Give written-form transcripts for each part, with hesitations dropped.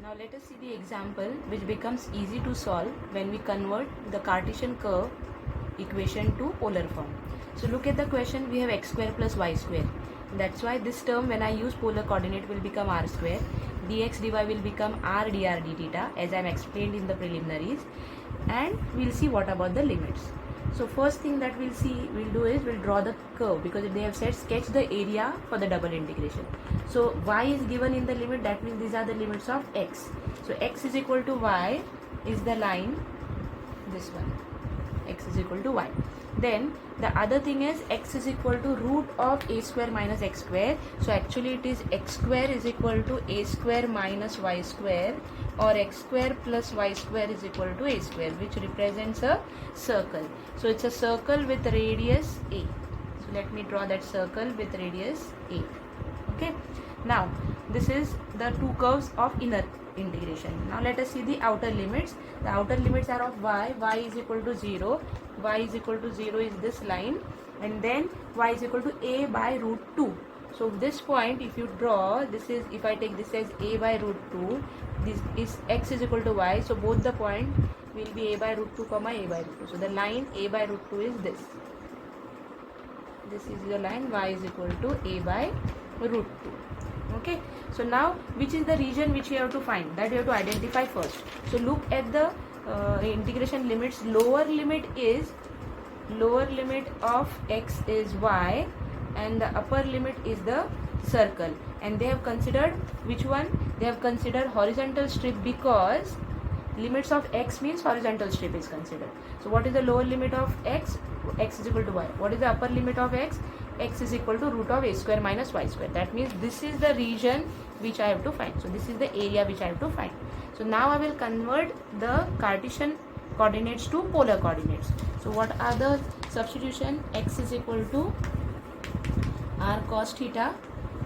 Now let us see the example which becomes easy to solve when we convert the Cartesian curve equation to polar form. So look at the question, we have x square plus y square. That's why this term when I use polar coordinate will become r square. Dx dy will become r dr d theta as I am explained in the preliminaries, and we'll see what about the limits. So first thing that we'll do is we'll draw the curve, because they have said sketch the area for the double integration. So y is given in the limit, that means these are the limits of x. So x is equal to y is the line, this one, x is equal to y. Then the other thing is x is equal to root of a square minus x square. So actually it is x square is equal to a square minus y square, or x square plus y square is equal to a square, which represents a circle. So it's a circle with radius a. So let me draw that circle with radius a. Okay, now this is the two curves of inner integration. Now let us see the outer limits. The outer limits are of y is equal to 0, y is equal to 0 is this line, and then y is equal to a by root 2. So this point, if you draw, this is, if I take this as a by root 2, this is x is equal to y, so both the point will be a by root 2 comma a by root 2. So the line a by root 2 is this. This is the line y is equal to a by root 2. Okay, so now which is the region which you have to find, that you have to identify first. So look at the integration limits. Lower limit of x is y, and the upper limit is the circle, and they have considered which one? They have considered horizontal strip, because limits of x means horizontal strip is considered. So what is the lower limit of x? X is equal to y. What is the upper limit of x? X is equal to root of a square minus y square. That means this is the region which I have to find. So this is the area which I have to find. So now I will convert the Cartesian coordinates to polar coordinates. So what are the substitution? X is equal to r cos theta,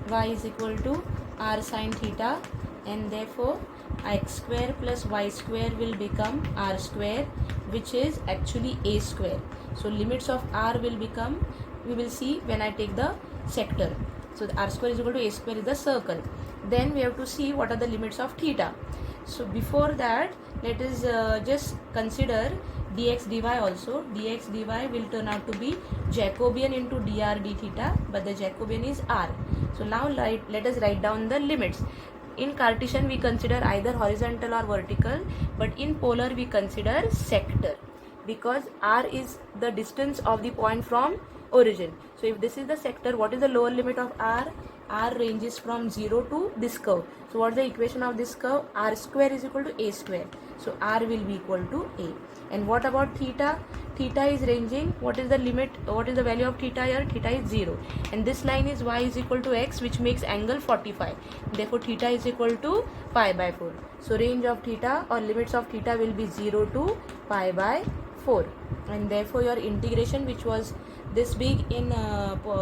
y is equal to r sin theta, and therefore x square plus y square will become r square, which is actually a square. So limits of r will become, we will see when I take the sector. So the r square is equal to a square is the circle. Then we have to see what are the limits of theta. So before that, let us just consider dx dy also. Dx dy will turn out to be Jacobian into dr d theta, but the Jacobian is r. So now let us write down the limits. In Cartesian we consider either horizontal or vertical, but in polar we consider sector, because r is the distance of the point from origin. So if this is the sector, what is the lower limit of r? R ranges from 0 to this curve. So what is the equation of this curve? R square is equal to a square. So r will be equal to a. And what about theta? Theta is ranging, what is the limit, what is the value of theta here? Theta is 0. And this line is y is equal to x, which makes angle 45. Therefore theta is equal to pi by 4. So range of theta or limits of theta will be 0 to pi by 4. And therefore your integration, which was this big in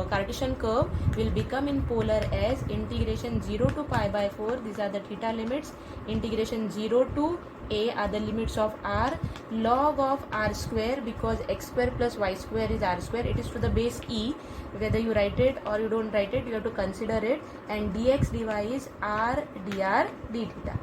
Cartesian curve, will become in polar as integration 0 to pi by 4. These are the theta limits. Integration 0 to a are the limits of r, log of r square, because x square plus y square is r square. It is to the base e. Whether you write it or you don't write it, you have to consider it. And dx dy is r dr d theta.